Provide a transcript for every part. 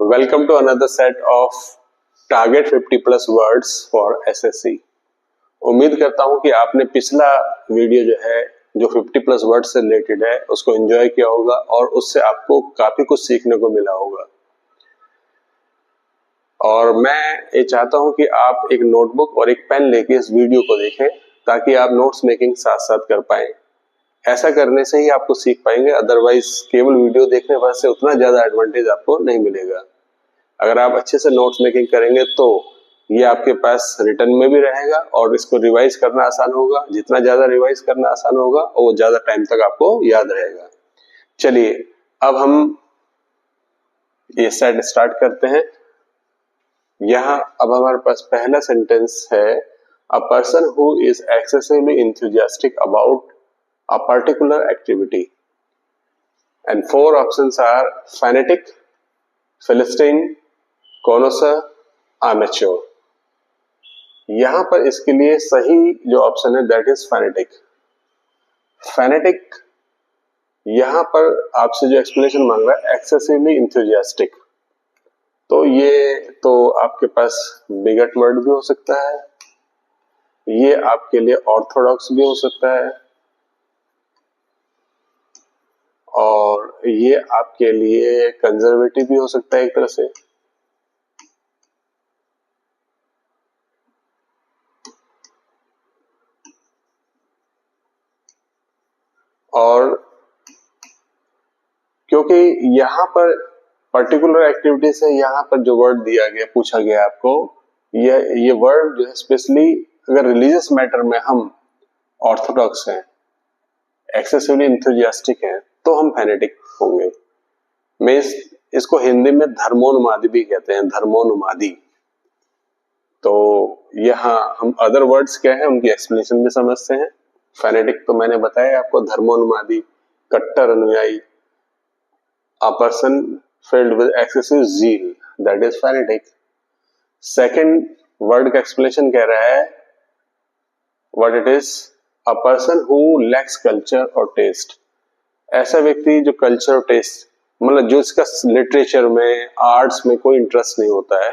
Welcome to another set of Target 50 Plus Words for SSC। उम्मीद करता हूं कि आपने पिछला वीडियो जो है जो 50 प्लस वर्ड से रिलेटेड है उसको एंजॉय किया होगा और उससे आपको काफी कुछ सीखने को मिला होगा। और मैं ये चाहता हूं कि आप एक नोटबुक और एक पेन लेके इस वीडियो को देखें ताकि आप नोट्स मेकिंग साथ साथ कर पाएं। ऐसा करने से ही आपको सीख पाएंगे, अदरवाइज केवल वीडियो देखने पर से उतना ज्यादा एडवांटेज आपको नहीं मिलेगा। अगर आप अच्छे से नोट्स मेकिंग करेंगे तो ये आपके पास रिटर्न में भी रहेगा और इसको रिवाइज करना आसान होगा। जितना ज्यादा रिवाइज करना आसान होगा वो ज्यादा टाइम तक आपको याद रहेगा। चलिए अब हम ये सेट स्टार्ट करते हैं। यहाँ अब हमारे पास पहला सेंटेंस है, अ person who is excessively enthusiastic about a particular activity, and four options are fanatic, philistine, connoisseur, amateur। यहां पर इसके लिए सही जो ऑप्शन है दैट इज फैनेटिक। फैनेटिक यहां पर आपसे जो एक्सप्लेनेशन मांग रहा है एक्सेसिवली इंथुजियास्टिक, तो ये तो आपके पास बिगट वर्ड भी हो सकता है, ये आपके लिए ऑर्थोडॉक्स भी हो सकता है और ये आपके लिए कंजर्वेटिव भी हो सकता है एक तरह से। और क्योंकि यहाँ पर पर्टिकुलर एक्टिविटी से यहाँ पर जो वर्ड दिया गया पूछा गया आपको, ये वर्ड जो है स्पेशली अगर रिलीजियस मैटर में हम ऑर्थोडॉक्स हैं, एक्सेसिवली इंथुजियास्टिक हैं, तो हम फैनेटिक होंगे। मैं इसको हिंदी में धर्मोन्मादी भी कहते हैं, धर्मोन्मादी। तो यहाँ हम अदर वर्ड्स क्या है उनकी एक्सप्लेनेशन भी समझते हैं। फैनेटिक तो मैंने बताया आपको, धर्मोन्मादी, कट्टर अनुयायी, a person filled with excessive zeal, that is fanatic। Second word का explanation कह रहा है what it is, a person who lacks culture or taste। ऐसा व्यक्ति जो कल्चर और टेस्ट मतलब जो इसका लिटरेचर में आर्ट्स में कोई इंटरेस्ट नहीं होता है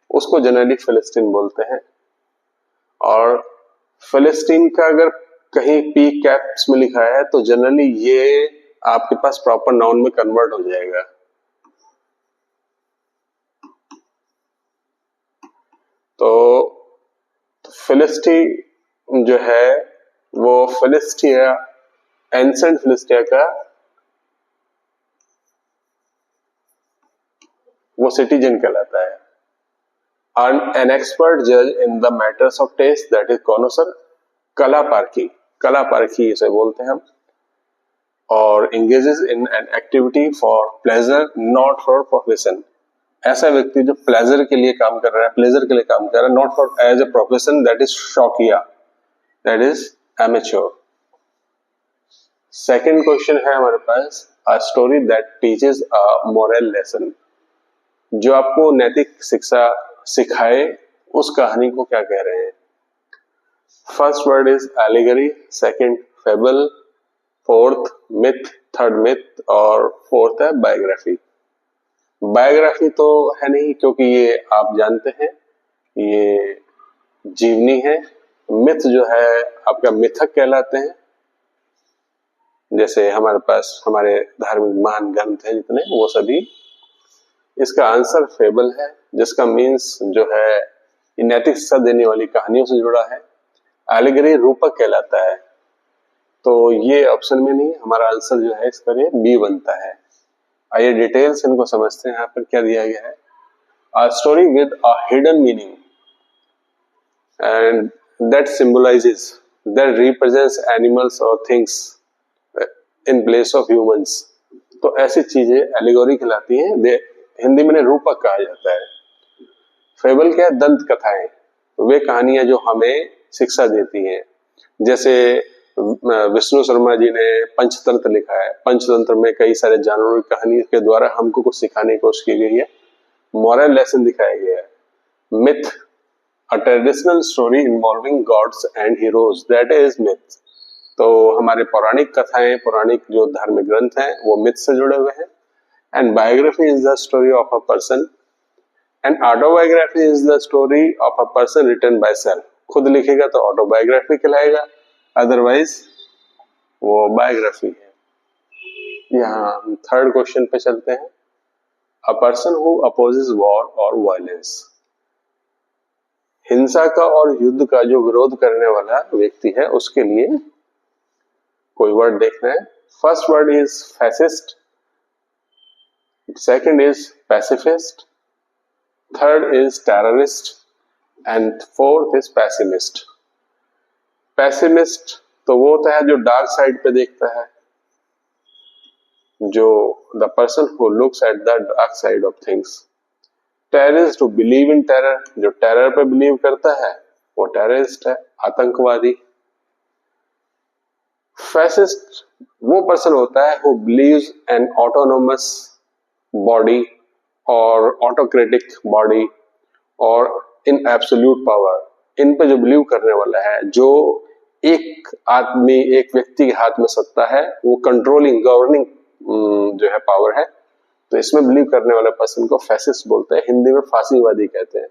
उसको जनरली फिलिस्टीन बोलते हैं। और फिलिस्टीन का अगर कहीं पी कैप्स में लिखा है तो जनरली ये आपके पास प्रॉपर नाउन में कन्वर्ट हो जाएगा। तो फिलिस्टी जो है वो फिलिस्टिया, एंसेंट फिलिस्टिया का वो सिटीजन कहलाता है। एन एक्सपर्ट जज in the matters of taste, that is connoisseur, कला पारखी, कला पारखी इसे बोलते हैं हम। और engages in an activity for pleasure not for profession, ऐसा व्यक्ति जो प्लेजर के लिए काम कर रहा है, प्लेजर के लिए काम कर रहा है, not for as a profession, that is शौकिया, that is amateur। Second question है हमारे पास, a story that teaches a moral lesson, जो आपको नैतिक शिक्षा सिखाए उस कहानी को क्या कह रहे हैं। First word is allegory, second fable, fourth myth, third myth और फोर्थ है बायोग्राफी। बायोग्राफी तो है नहीं क्योंकि ये आप जानते हैं ये जीवनी है। मिथ जो है आपका मिथक कहलाते हैं, जैसे हमारे पास हमारे धार्मिक महान ग्रंथ हैं जितने वो सभी। इसका आंसर फेबल है जिसका मीन्स जो है नैतिक शिक्षा देने वाली कहानियों से जुड़ा है। एलिगरी रूपक कहलाता है, तो ये ऑप्शन में नहीं, हमारा आंसर जो है इसका ये बी बनता है। आइए डिटेल्स इनको समझते हैं। यहाँ पर क्या दिया गया है, a story with a hidden meaning and that symbolizes, that represents animals or things in place of humans। तो ऐसी चीजें एलिगोरी कहलाती हैं, हिंदी में रूपक कहा जाता है। फेबल क्या है, दंत कथाएं, वे कहानियां जो हमें शिक्षा देती हैं। जैसे विष्णु शर्मा जी ने पंचतंत्र लिखा है, पंचतंत्र में कई सारे जानवरों की कहानी के द्वारा हमको कुछ सिखाने की कोशिश की गई है, मॉरल लेसन दिखाया गया है। Myth, a traditional story involving gods and heroes, that is myth. तो हमारे पौराणिक कथाएं, पौराणिक जो धार्मिक ग्रंथ हैं वो मिथ से जुड़े हुए हैं। And biography is the story of a person, and autobiography is the story of a person written by self. खुद लिखेगा तो ऑटोबायोग्राफी कहलाएगा, अदरवाइज वो बायोग्राफी है। यहाँ हम थर्ड क्वेश्चन पे चलते हैं। A person who opposes war और वायलेंस, हिंसा का और युद्ध का जो विरोध करने वाला व्यक्ति है उसके लिए कोई वर्ड देखना है। First word is fascist, second is pacifist, third is terrorist and fourth is pessimist. Pessimist तो वो होता है जो डार्क साइड पे देखता है, जो the person who looks at the dark side of things. Terrorist to believe in terror, जो टेरर पे बिलीव करता है वो टेररिस्ट है, आतंकवादी। फैसिस्ट वो पर्सन होता है who believes N autonomous body और ऑटोक्रेटिक बॉडी और इन एब्सोल्यूट पावर। इन पे जो बिलीव करने वाला है, जो एक आदमी एक व्यक्ति के हाथ में सत्ता है, वो कंट्रोलिंग गवर्निंग जो है पावर है, तो इसमें बिलीव करने वाला पर्सन को फैसिस्ट बोलते हैं, हिंदी में फांसीवादी कहते हैं।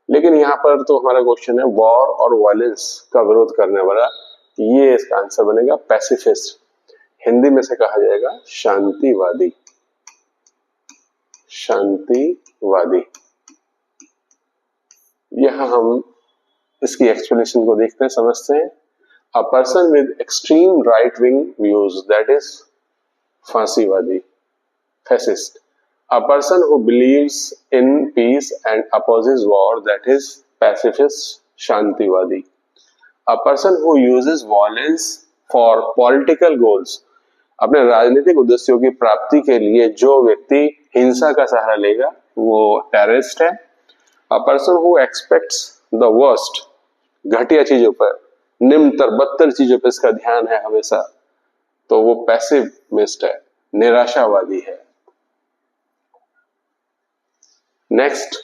लेकिन यहाँ पर तो हमारा क्वेश्चन है वॉर और वायलेंस का विरोध करने वाला, ये इसका आंसर बनेगा पैसिफिस्ट। हिंदी में से कहा जाएगा शांतिवादी, शांतिवादी। यहां हम इसकी एक्सप्लेनेशन को देखते हैं, समझते हैं। A person with extreme right wing views, that is फांसीवादी, fascist. A person who believes in peace and opposes war, that is pacifist, shantivadi. A person who uses violence for political goals, अपने राजनीतिक उद्देश्यों की प्राप्ति के लिए जो व्यक्ति हिंसा का सहारा लेगा वो टेररिस्ट है। A person who expects the worst, घटिया चीजों पर, निम्नतर बदतर चीजों पर इसका ध्यान है हमेशा, तो वो पैसिमिस्ट है, निराशावादी है। नेक्स्ट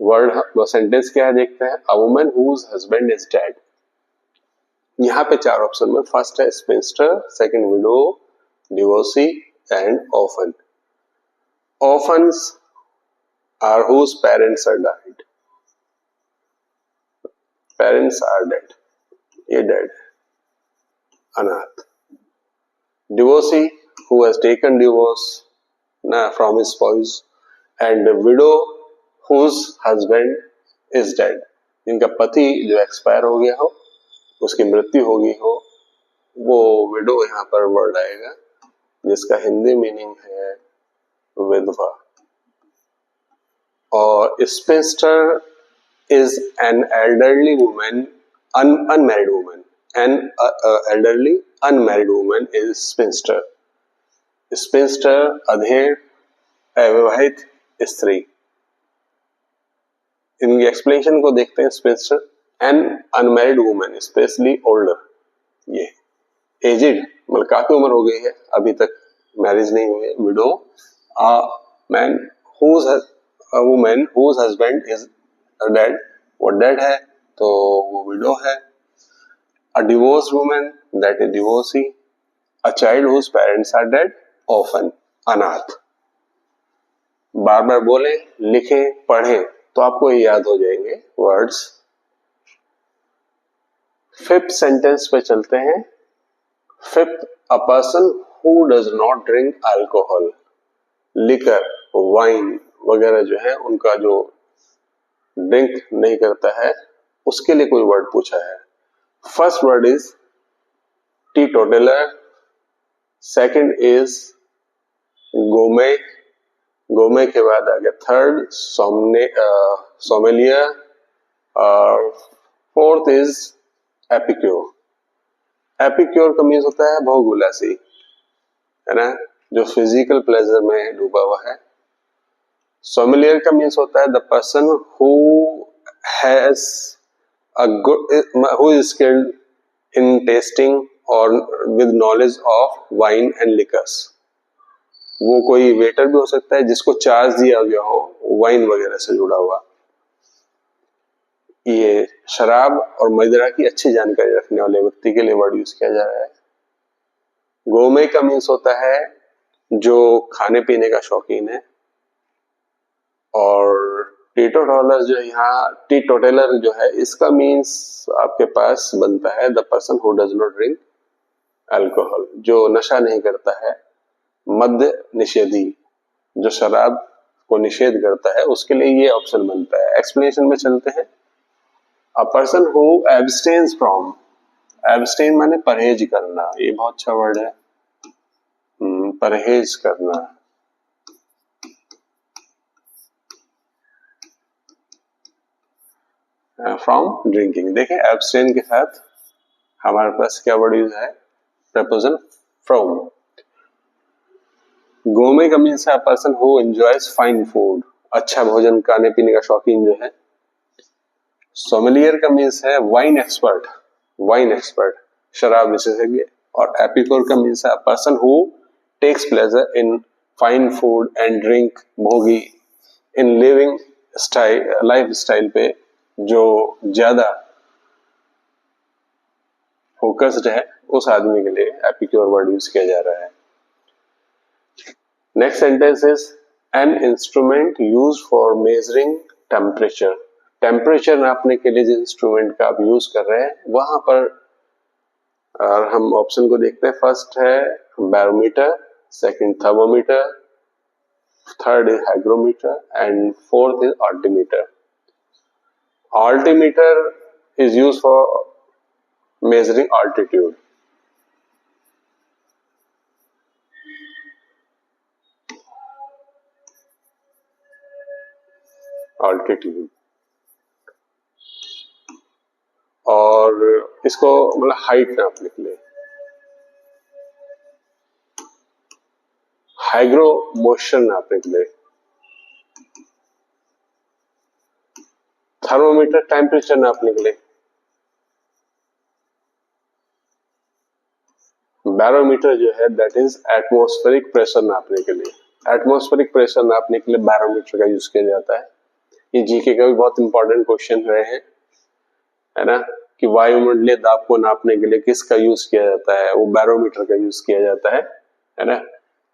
वर्ड वो सेंटेंस क्या है देखते हैं। A woman whose husband is dead, यहाँ पे चार ऑप्शन में फर्स्ट है spinster, second widow, divorcee and orphan. Orphans are whose parents are died, parents are dead, ये डेड, अनाथ। Divorcee who has taken divorce ना from his spouse, and widow whose husband is dead, जिनका पति जो expire हो गया हो, उसकी मृत्यु हो गई हो, वो विडो यहाँ पर वर्ड आएगा, जिसका हिंदी मीनिंग है विधवा। और spinster is an elderly woman, unmarried woman, an elderly unmarried woman is spinster. Spinster अधेड़, अविवाहित स्त्री। इनकी एक्सप्लेनेशन को देखते हैं। Spinster, an unmarried woman specially older, ये एजिड, मतलब काफी उम्र हो गई है, अभी तक मैरिज नहीं हुई है। Widow, man whose woman whose husband is dead, वो डेड है तो वो विडो है। A divorce woman, that is divorcee. A child whose parents are dead, orphan, अनाथ। बार बार बोले, लिखे, पढ़े तो आपको ये याद हो जाएंगे वर्ड्स। फिफ्थ सेंटेंस पे चलते हैं। Fifth, a person who does not drink alcohol, liquor, wine वगैरह जो है उनका जो ड्रिंक नहीं करता है, उसके लिए कोई वर्ड पूछा है। First word is teetotaller, second is gourmet, gourmet के बाद आ गया थर्ड सोमेलिया, और फोर्थ इज एपिक्योर। एपिक्योर का मीन्स होता है भोगविलासी, है ना, जो फिजिकल प्लेजर में डूबा हुआ है। सोमेलियर का मीन्स होता है the person who has a good, who is skilled in tasting और with knowledge of wine and liquors. वो कोई वेटर भी हो सकता है जिसको चार्ज दिया गया हो वाइन वगैरह से जुड़ा हुआ। ये शराब और मदिरा की अच्छी जानकारी रखने वाले व्यक्ति के लिए वर्ड यूज किया जा रहा है। गोमे का मीन्स होता है जो खाने पीने का शौकीन है, और टीटोटॉलर जो यहाँ टीटोटेलर जो है इसका मीन्स आपके पास बनता है the person who does not drink alcohol, जो नशा नहीं करता है, मद्य निषेधी, जो शराब को निषेध करता है, उसके लिए ये ऑप्शन बनता है। एक्सप्लेनेशन में चलते हैं। A person who abstains from, abstain माने परहेज करना, ये बहुत अच्छा वर्ड है, परहेज करना। फ्रॉम ड्रिंकिंग, देखिए एब्सटेन के साथ हमारे पास क्या वर्ड यूज है, प्रपोजन फ्रॉम। गोमे का मीन्स है person who enjoys fine food, अच्छा भोजन, खाने पीने का शौकीन जो है। सोमेलियर का मीन्स है वाइन एक्सपर्ट, वाइन एक्सपर्ट, शराब विशेषज्ञ। और एपिकोर का मीन्स है person who takes pleasure in fine food and drink, भोगी, in living style, life style पे जो ज्यादा फोकस्ड है, उस आदमी के लिए एपिक्योर वर्ड यूज किया जा रहा है। Next sentence is an instrument use for measuring temperature, temperature नापने के लिए जिस इंस्ट्रूमेंट का आप यूज कर रहे हैं, वहां पर हम ऑप्शन को देखते हैं। फर्स्ट है barometer, second thermometer, third is hygrometer and fourth is altimeter. Altimeter is used for measuring altitude. Altitude. और इसको मतलब हाइट नापने के लिए। हाइग्रो मोशन नापने के लिए। थर्मोमीटर टेम्परेचर नापने के लिए। बैरोमीटर जो है दैट इज एटमॉस्फेरिक प्रेशर नापने के लिए। एटमॉस्फेरिक प्रेशर नापने के लिए बैरोमीटर का यूज किया जाता है। ये जीके का भी बहुत इंपॉर्टेंट क्वेश्चन रहे हैं, है ना, कि वायुमंडलीय दाब को नापने के लिए किसका यूज किया जाता है, वो बैरोमीटर का यूज किया जाता है ना।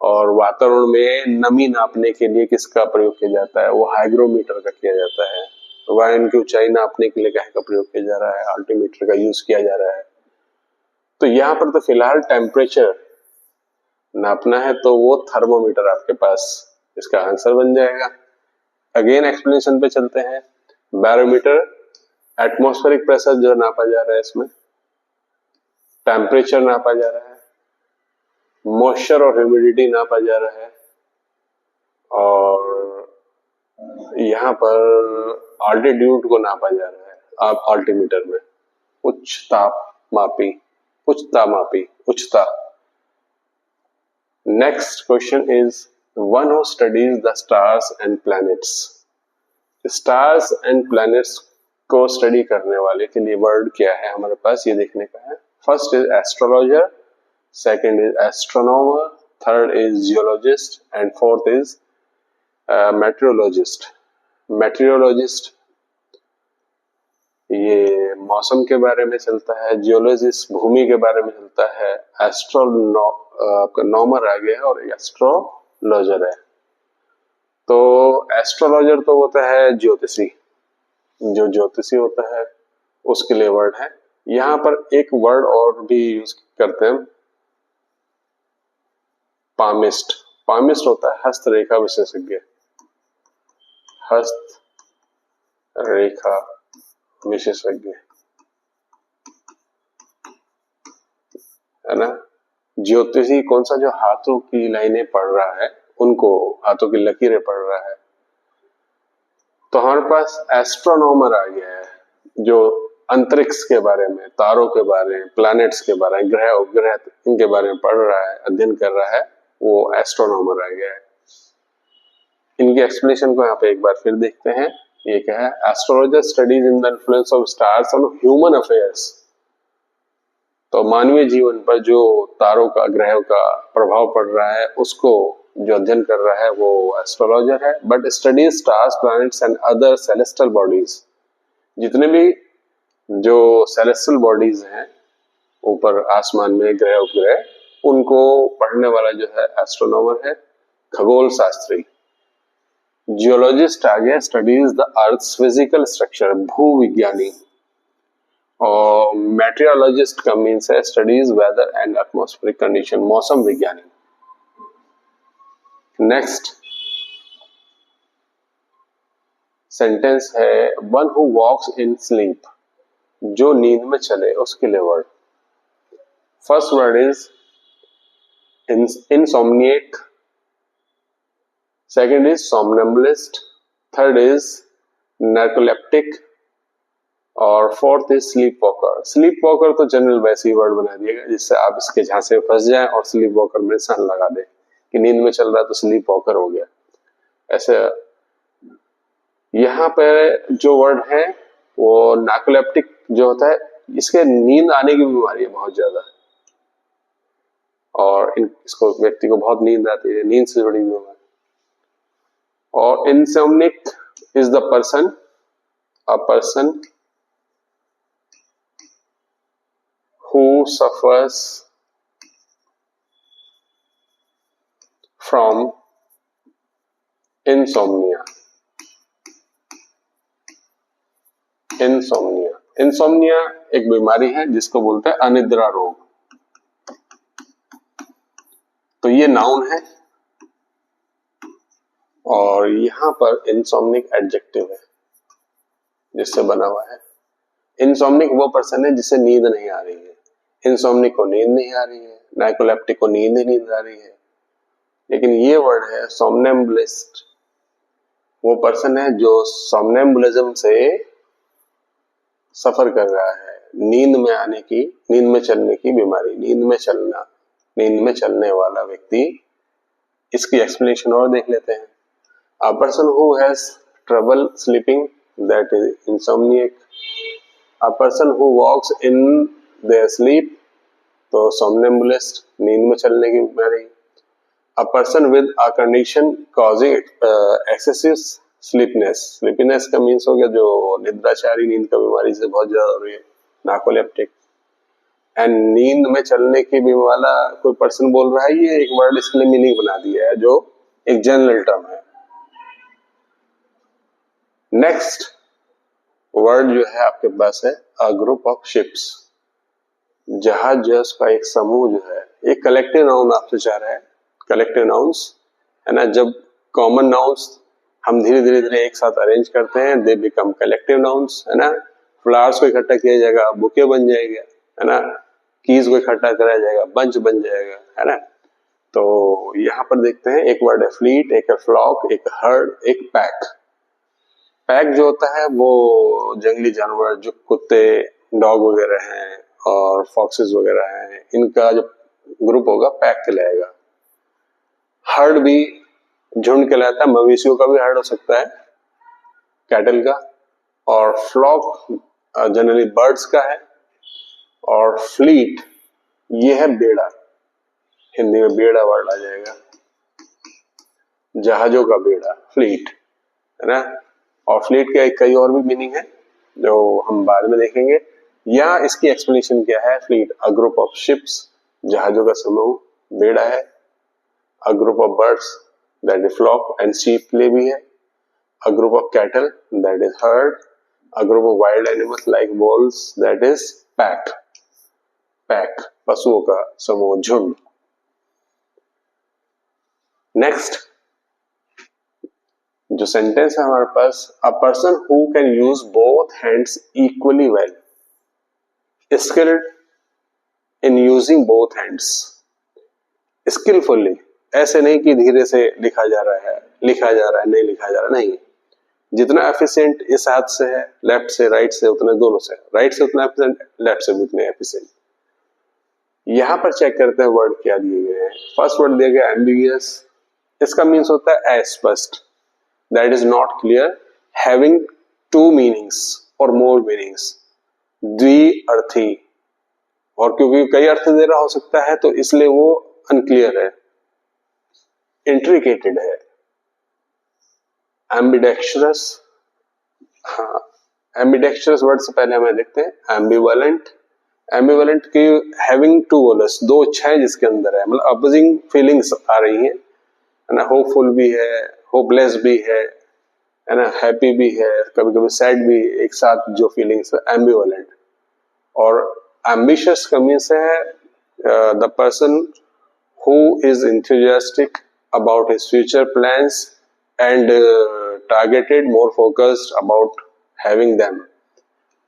और वातावरण में नमी नापने के लिए किसका प्रयोग किया जाता है, वो हाइग्रोमीटर का किया जाता है। वायु की ऊंचाई नापने के लिए क्या का प्रयोग किया जा रहा है, अल्टीमीटर का यूज किया जा रहा है। तो यहाँ पर तो फिलहाल टेम्परेचर नापना है, तो वो थर्मोमीटर आपके पास इसका आंसर बन जाएगा। अगेन एक्सप्लेनेशन पे चलते हैं। बैरोमीटर एटमॉस्फेरिक प्रेशर जो नापा जा रहा है, इसमें टेम्परेचर नापा जा रहा है, मॉइस्चर और ह्यूमिडिटी नापा जा रहा है, और यहाँ पर ऑल्टीट्यूड को नापा जा रहा है आप अल्टीमीटर में, उच्चता मापी, उच्चता। Next question is one who studies the stars and planets. Stars and planets को स्टडी करने वाले के लिए वर्ड क्या है हमारे पास, ये देखने का है। First is astrologer, second is astronomer, third is geologist and fourth is metrologist. Metrologist ये मौसम के बारे में चलता है, जियोलॉजिस्ट भूमि के बारे में चलता है, एस्ट्रोनॉमर आ गया और एस्ट्रोलॉजर है। तो एस्ट्रोलॉजर तो होता है ज्योतिषी, जो ज्योतिषी होता है उसके लिए वर्ड है। यहाँ पर एक वर्ड और भी यूज करते हैं, पामिस्ट। पामिस्ट होता है हस्तरेखा विशेषज्ञ, हस्त रेखा विशेषज्ञ, है ना। ज्योतिषी कौन सा, जो हाथों की लाइनें पढ़ रहा है, उनको हाथों की लकीरें पढ़ रहा है। तो हमारे पास एस्ट्रोनॉमर आ गया है, जो अंतरिक्ष के बारे में, तारों के बारे में, प्लैनेट्स के बारे में, ग्रह उपग्रह इनके बारे में पढ़ रहा है, अध्ययन कर रहा है, वो एस्ट्रोनॉमर आ गया है। इनकी एक्सप्लेनेशन को यहाँ पे एक बार फिर देखते हैं। ये क्या है, astrologer studies in the influence of stars on human affairs. तो मानवीय जीवन पर जो तारों का, ग्रहों का प्रभाव पड़ रहा है, उसको जो अध्ययन कर रहा है वो एस्ट्रोलॉजर है। But studies stars, planets and other celestial bodies, जितने भी जो सेलेस्टियल बॉडीज हैं ऊपर आसमान में, ग्रह उपग्रह, उनको पढ़ने वाला जो है एस्ट्रोनॉमर है, खगोल शास्त्री। जियोलॉजिस्ट आ गया, studies the earth's physical structure, भूविज्ञानी। और मेट्रियोलॉजिस्ट का मीन्स है studies weather and atmospheric condition, मौसम विज्ञानी। नेक्स्ट सेंटेंस है one who walks in sleep, जो नींद में चले उसके लिए word. First word is insomniac, second is somnambulist, third is narcoleptic और fourth is sleep walker. Sleep walker तो जनरल वैसे ही वर्ड बना दिएगा जिससे आप इसके झांसे में फंस जाए और स्लीप वॉकर में सन लगा दे कि नींद में चल रहा है तो स्लीप वॉकर हो गया। ऐसे यहाँ पे जो वर्ड है वो नार्कोलेप्टिक जो होता है, इसके नींद आने की बीमारी है बहुत ज्यादा, और इसको व्यक्ति को बहुत नींद आती है, नींद से जुड़ी बीमारी। और insomniac is the person, a person who suffers from insomnia. Insomnia, insomnia एक बीमारी है जिसको बोलते हैं अनिद्रा रोग। तो ये नाउन है और यहां पर इंसोम्निक एडजेक्टिव है जिससे बना हुआ है। इंसोम्निक वो पर्सन है जिसे नींद नहीं आ रही है, इंसोम्निक को नींद नहीं आ रही है, नार्कोलेप्टिक को नींद आ रही है। लेकिन ये वर्ड है सोमनेम्बुलिस्ट, वो पर्सन है जो सोमनेम्बुलिज्म से सफर कर रहा है, नींद में आने की, नींद में चलने की बीमारी, नींद में चलना, नींद में चलने वाला व्यक्ति। इसकी एक्सप्लेनेशन और देख लेते हैं। A person who has trouble sleeping, that is insomniac. A person who walks in their sleep, तो somnambulist, नींद में चलने की बीमारी। A person with a condition causing excessive sleepiness, sleepiness का मीन्स हो गया जो निद्राचारी, नींद का बीमारी से बहुत ज्यादा हो रही है, नार्कोलेप्टिक। एंड नींद में चलने की बीमारी वाला कोई पर्सन बोल रहा है, ये एक वर्ड इसके लिए मीनिंग बना दिया है जो एक जनरल टर्म है। नेक्स्ट वर्ड जो है आपके पास है अ ग्रुप ऑफ शिप्स, जहाज का एक समूह जो है, एक कलेक्टिव नाउन आपसे चाह रहा है, कलेक्टिव नाउन्स है ना। जब कॉमन नाउन्स हम धीरे धीरे एक साथ अरेंज करते हैं, दे बिकम कलेक्टिव नाउन्स, है ना। फ्लावर्स को इकट्ठा किया जाएगा, बुके बन जाएगा, है ना। कीज को इकट्ठा कराया जाएगा, बंच बन जाएगा, है ना। तो यहाँ पर देखते हैं एक वर्ड है फ्लीट, एक है फ्लॉक, एक हर्ड, एक पैक। पैक जो होता है वो जंगली जानवर, जो कुत्ते, डॉग वगैरह हैं और फॉक्सेस वगैरह हैं, इनका जो ग्रुप होगा पैक कहलाएगा। हर्ड भी झुंड कहलाता है, मवेशियों का भी हर्ड हो सकता है, कैटल का। और फ्लॉक जनरली बर्ड्स का है। और फ्लीट ये है बेड़ा, हिंदी में बेड़ा वर्ड आ जाएगा, जहाजों का बेड़ा, फ्लीट, है ना। और फ्लीट का कई और भी मीनिंग है जो हम बाद में देखेंगे। या इसकी एक्सप्लेनेशन क्या है, fleet a group of ships, जहाजों का समूह, बेड़ा है। A group of birds that is flock and sheep के लिए भी है। A group of cattle that is herd. A group of wild animals like wolves that is pack, pack पशुओं का समूह, झुंड। नेक्स्ट जो सेंटेंस है हमारे पास, a person who can use both hands equally well, skilled in using both hands, skilfully. ऐसे नहीं कि धीरे से लिखा जा रहा है, नहीं लिखा जा रहा, नहीं। जितना एफिशिएंट इस हाथ से है, लेफ्ट से, राइट से, उतने दोनों से, राइट से उतना एफिशिएंट, लेफ्ट से भी उतने एफिशिएंट। यहां पर चेक करते हैं वर्ड क्या दिए गए हैं। फर्स्ट वर्ड दिया गया एम्बिगियस, इसका मीन्स होता है अस्पष्ट, that is not clear, having two meanings or more meanings, द्विअर्थी। और क्योंकि कई अर्थ दे रहा हो सकता है तो इसलिए वो अनक्लियर है, इंट्रिकेटेड है। एम्बिडेक्स्ट्रस, हाँ, एम्बिडेक्स्ट्रस वर्ड से पहले हमें देखते हैं एम्बिवलेंट, एम्बिवेलेंट की हैविंग टू गोल्स, दो इच्छाएं जिसके अंदर है, मतलब अपोजिंग फीलिंग्स आ रही है ना, होपफुल भी है, होपलेस भी है ना, हैप्पी भी है, कभी कभी सैड भी, एक साथ जो फीलिंग्स है एम्बिवेलेंट। और एम्बिशियस का मीन्स है the person who is enthusiastic about his future plans and targeted, more focused about having them.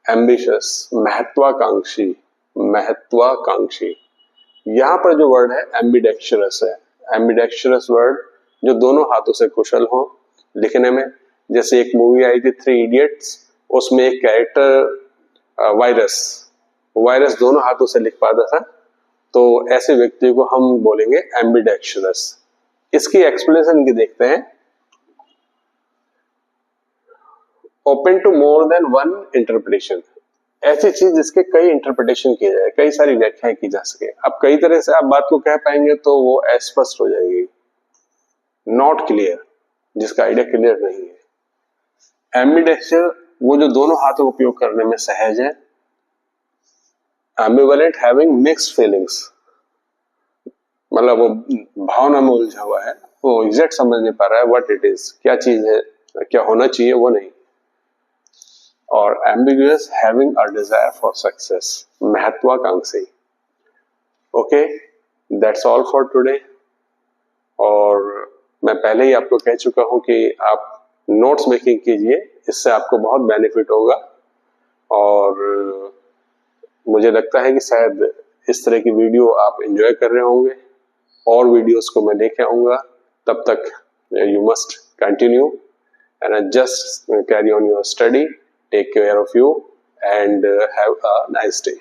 Ambitious, महत्वाकांक्षी, महत्वाकांक्षी। यहाँ पर जो वर्ड है एम्बिडेक्चरस है, एम्बिडेक्चरस वर्ड जो दोनों हाथों से कुशल हो लिखने में। जैसे एक मूवी आई थी 3 इडियट्स, उसमें एक कैरेक्टर वायरस दोनों हाथों से लिख पाता था, तो ऐसे व्यक्ति को हम बोलेंगे एम्बिडेक्चरस। इसकी एक्सप्लेनेशन की देखते हैं। Open to more than one interpretation, ऐसी चीज जिसके कई इंटरप्रिटेशन किए जाए, कई सारी व्याख्याएं की जा सके। अब कई तरह से आप बात को कह पाएंगे तो वो अस्पष्ट हो जाएगी, नॉट क्लियर, जिसका आइडिया क्लियर नहीं है। एम्बिडेक्चर वो जो दोनों हाथों का उपयोग करने में सहज है। एम्बिवेलेंट हैविंग मिक्स्ड फीलिंग्स, मतलब वो भावना में उलझा हुआ है, वो एग्जैक्ट समझ नहीं पा रहा है व्हाट इट इज, क्या चीज है, क्या होना चाहिए वो नहीं। और ambiguous having a desire for success, महत्वाकांक्षी। Okay, that's all for today. और मैं पहले ही आपको कह चुका हूं कि आप नोट्स मेकिंग कीजिए, इससे आपको बहुत बेनिफिट होगा। और मुझे लगता है कि शायद इस तरह की वीडियो आप एंजॉय कर रहे होंगे, और वीडियोस को मैं लेके आऊंगा। तब तक you must continue and just carry on your study, take care of you and have a nice day.